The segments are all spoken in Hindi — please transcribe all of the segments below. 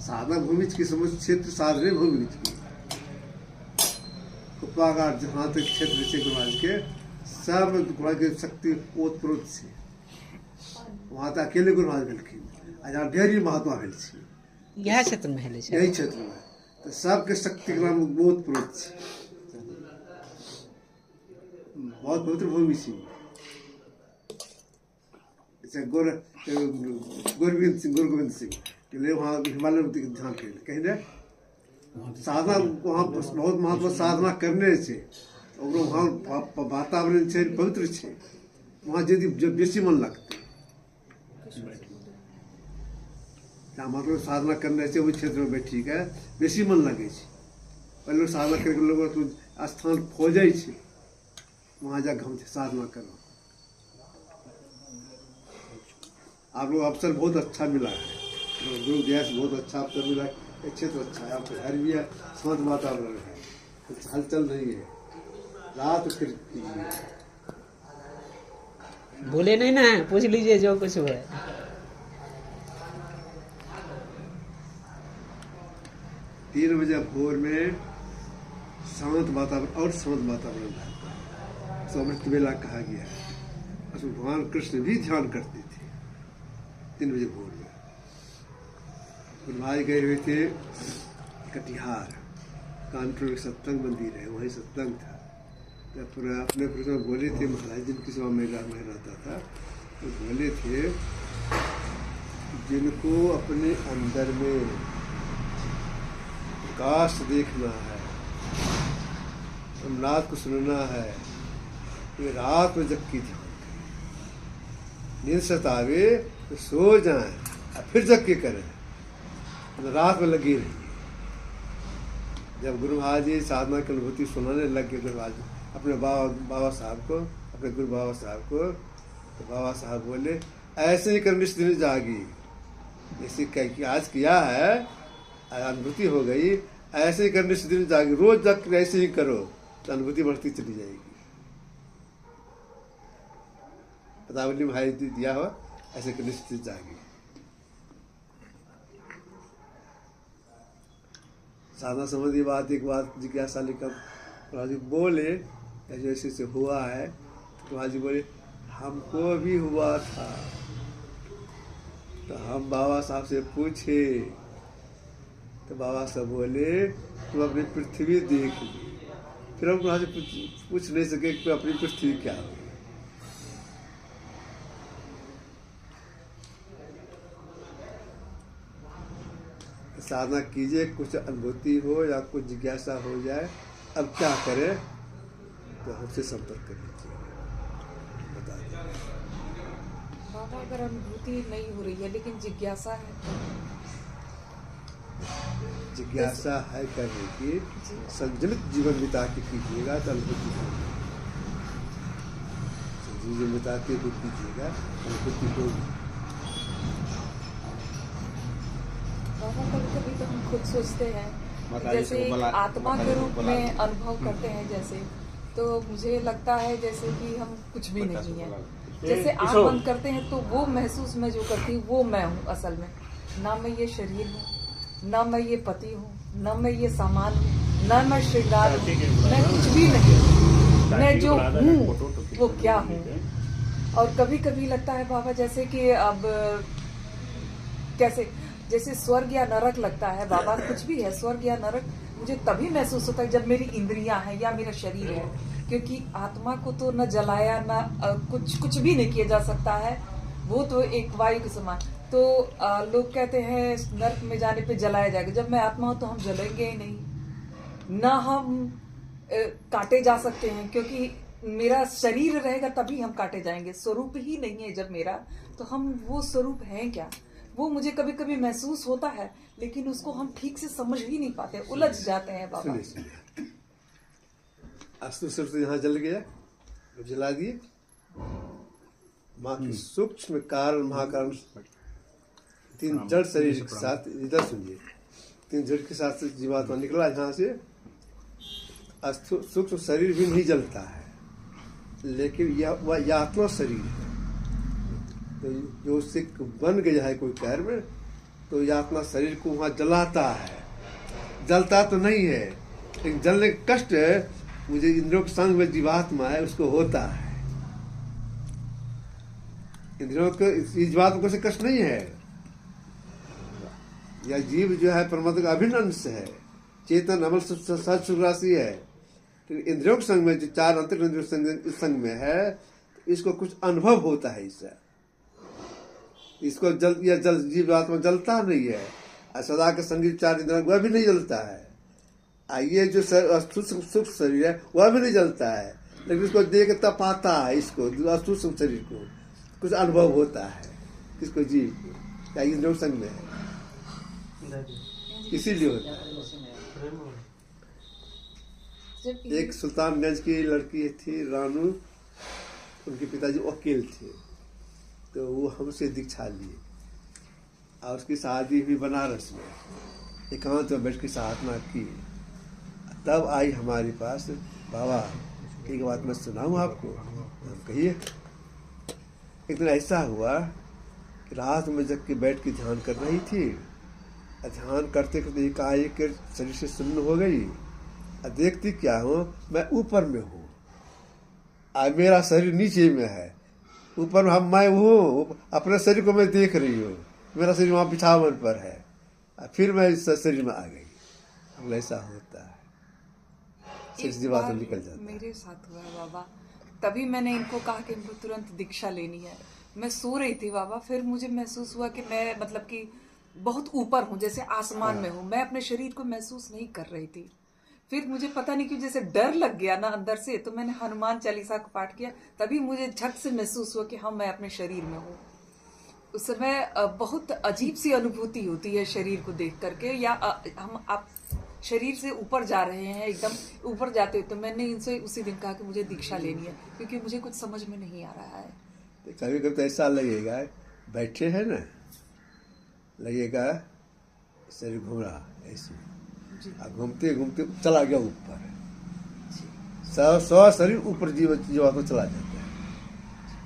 साधना भूमि की समस्त क्षेत्र साधने भूमि की कुप्पागार जहाँ तक क्षेत्र से गुरुराज के सब गुरुराज की शक्ति ओतप्रोत से वहाँ तो अकेले गुरुराज भेलखिन आ जहाँ ढेरी महात्मा भेल छी यह क्षेत्र में हेले छै यही क्षेत्र में तो सबके शक्ति के नाम ओतप्रोत छै बहुत पवित्र भूमि छी जैसे गुरु गोविंद सिंह के लिए वहाँ हिमालय में ध्यान कहीं ने साधना वहाँ बहुत महात्मा साधना करने से और वहाँ वातावरण छै पवित्र छै वहाँ यदि बेसी मन लगते मतलब साधना करने से ओहि क्षेत्र में बैठी के बेसी मन लगे छै पहले लोग साधना करके लोग स्थान खोजे छै वहाँ जाकर हम साधना करो आप लोग अवसर बहुत अच्छा मिला है गुरु दया से बहुत अच्छा अवसर मिला है क्षेत्र अच्छा है आपका घर भी है शांत वातावरण है कुछ हलचल नहीं है रात फिर बोले नहीं ना पूछ लीजिए जो कुछ हुआ है 3 बजे भोर में शांत वातावरण और शांत वातावरण रहता है तो अमृत वेला कहा गया है उसमें भगवान कृष्ण भी ध्यान करते थे 3 बजे भोर में गुरुभाई गए हुए थे कटिहार कानपुर में सत्संग मंदिर है वहीं सत्संग था जब पूरा अपने पुरुष बोले थे महाराज जिनकी सभा में रहता था तो बोले थे जिनको अपने अंदर में प्रकाश देखना है रात को सुनना है ये रात में जग की ध्यान करें नींद सतावे तो सो जाएं और फिर जग के करें तो रात में लगी रही जब गुरु महाराज जी साधना की अनुभूति सुनाने लग गए गुरु महाराज अपने बाबा साहब को अपने गुरु बाबा साहब को तो बाबा साहब बोले ऐसे ही कर निश्चित जागी जैसे आज किया है अनुभूति हो गई ऐसे ही कर निश्चित जागी रोज जग ऐसे ही करो तो अनुभूति बढ़ती चली जाएगी पतावली भाई दिया हो ऐसे कर निश्चित जागी साधना संबंधी बात एक बात जिज्ञासा लेकर बोले जैसे से हुआ है तो महाराज जी बोले हमको भी हुआ था तो हम बाबा साहब से पूछे तो बाबा साहब बोले तुम अपनी पृथ्वी देख ली फिर हम वहाँ से पूछ नहीं सके कि अपनी पृथ्वी क्या हो साधना कीजिए कुछ अनुभूति हो या कुछ जिज्ञासा हो जाए अब क्या करें तो हमसे संपर्क कर लीजिए बता दें बाबा अगर अनुभूति नहीं हो रही है लेकिन जिज्ञासा है जिज्ञासा है करने की संजलित जीवन बिता के कीजिएगा तो अनुभूति होगी जीवन बिता के कीजिएगा अनुभूति होगी बाबा कभी तो हम खुद सोचते हैं जैसे आत्मा के रूप में अनुभव करते हैं जैसे तो मुझे लगता है जैसे कि हम कुछ भी नहीं है जैसे आँख बंद करते हैं तो वो महसूस मैं जो करती हूँ वो मैं हूँ असल में ना मैं ये शरीर हूँ ना मैं ये पति हूँ ना मैं ये सामान हूँ ना मैं श्रृंगार हूँ मैं कुछ भी नहीं हूँ मैं जो हूँ वो क्या हूँ और कभी कभी लगता है बाबा जैसे कि अब कैसे जैसे स्वर्ग या नरक लगता है बाबा कुछ भी है स्वर्ग या नरक मुझे तभी महसूस होता है जब मेरी इंद्रियां हैं या मेरा शरीर है क्योंकि आत्मा को तो न जलाया न कुछ भी नहीं किया जा सकता है वो तो एक वायु के समान तो लोग कहते हैं नरक में जाने पे जलाया जाएगा जब मैं आत्मा हूं तो हम जलेंगे ही नहीं न हम काटे जा सकते हैं क्योंकि मेरा शरीर रहेगा तभी हम काटे जाएंगे स्वरूप ही नहीं है जब मेरा तो हम वो स्वरूप हैं क्या वो मुझे कभी कभी महसूस होता है लेकिन उसको हम ठीक से समझ ही नहीं पाते उलझ जाते हैं बाबा अस्तु तो यहाँ जल गया जला दिए माँ की सूक्ष्म कारण महाकारण 3 जड़ शरीर के साथ इधर सुनिए 3 जड़ के साथ जीवात्मा निकला यहाँ से सूक्ष्म शरीर भी नहीं जलता है लेकिन यह आत्मा शरीर है तो जो उससे बन गया है कोई कर्म तो ये आत्मा शरीर को वहाँ जलाता है। जलता तो नहीं है, लेकिन जलने का कष्ट मुझे इंद्रियों के संग में जीवात्मा है उसको होता है। इंद्रियों को जीवात्मा को से कष्ट नहीं है। यह जीव जो है परमात्मा का अभिन्न अंश है, चेतन अमल सच सुख राशि है। तो इंद्रियों के संग में जो चार अंतर इंद्रियों संग में है, तो इसको कुछ अनुभव होता है। इसको जल जीवात्मा जलता नहीं है। सदा के संगीत चार इंद्रियों वह भी नहीं जलता है। ये जो सूक्ष्म शरीर है वह भी नहीं जलता है, लेकिन इसको देख तब पाता है, इसको सूक्ष्म शरीर को कुछ अनुभव होता है, किसको जीव को, या इंद्रियों संग में है, इसीलिए होता है। एक सुल्तानगंज की लड़की थी रानू, उनके पिताजी वकील थे, तो वो हमसे दीक्षा लिए और उसकी शादी भी बनारस में एकांत में बैठ के साधना की। तब आई हमारे पास, बाबा एक बात मैं सुनाऊं आपको। हम कहिए। एक दिन ऐसा हुआ कि रात में जग के बैठ के ध्यान कर रही थी। ध्यान करते करते एकाएक शरीर से सुन्न हो गई। देखती क्या हूँ, मैं ऊपर में हूँ, मेरा शरीर नीचे में है, ऊपर हम मैं हूँ, अपने शरीर को मैं देख रही हूँ, मेरा शरीर वहाँ बिछावन पर है। फिर मैं इस शरीर में आ गई। ऐसा होता है, सीधी बात निकल जाता है। मेरे साथ हुआ है बाबा, तभी मैंने इनको कहा कि इनको तुरंत दीक्षा लेनी है। मैं सो रही थी बाबा, फिर मुझे महसूस हुआ कि मैं मतलब कि बहुत ऊपर हूँ, जैसे आसमान में हूँ। मैं अपने शरीर को महसूस नहीं कर रही थी। फिर मुझे पता नहीं क्यों जैसे डर लग गया ना अंदर से, तो मैंने हनुमान चालीसा का पाठ किया। तभी मुझे झट से महसूस हुआ कि हाँ मैं अपने शरीर में हूँ। उस समय बहुत अजीब सी अनुभूति होती है शरीर को देख करके, या हम आप शरीर से ऊपर जा रहे हैं, एकदम ऊपर जाते हुए। तो मैंने इनसे उसी दिन कहा कि मुझे दीक्षा लेनी है, क्योंकि मुझे कुछ समझ में नहीं आ रहा है। कभी कभी तो ऐसा लगेगा, बैठे हैं ना, लगेगा शरीर घूम रहा ऐसे, घूमते घूमते चला गया ऊपर, सौ शरीर ऊपर जीवात्मा चला जाता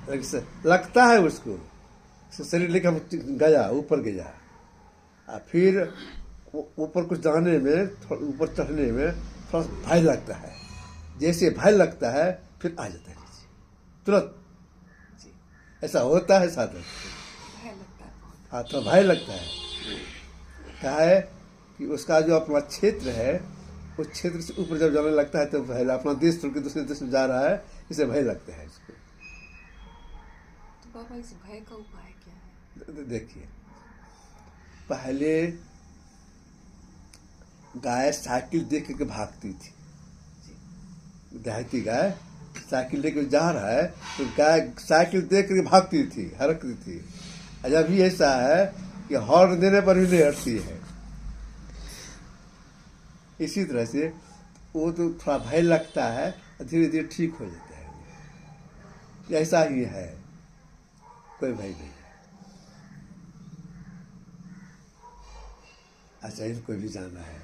है। लगता है उसको शरीर लेकर गया, ऊपर गया। फिर ऊपर कुछ जाने में, ऊपर चढ़ने में थोड़ा भय लगता है। जैसे भय लगता है फिर आ जाता है नीचे तुरंत। ऐसा होता है साधन। हाँ, तो भय लगता है। क्या है कि उसका जो अपना क्षेत्र है, उस क्षेत्र से ऊपर जब जाने लगता है तो भय, अपना देश छोड़ के दूसरे देश में जा रहा है, इसे भय लगता है इसको। तो बाबा इस भय का उपाय क्या है? देखिए, पहले गाय साइकिल देख के भागती थी। देहाती गाय साइकिल लेकर जा रहा है तो गाय साइकिल देख के भागती थी, हरकती थी। अजब भी ऐसा है कि हॉर्न देने पर भी नहीं हटती है। इसी तरह से वो तो थोड़ा भय लगता है, धीरे धीरे ठीक हो जाता है। ऐसा ही है, कोई भय नहीं है। अच्छा, इनको भी जाना है।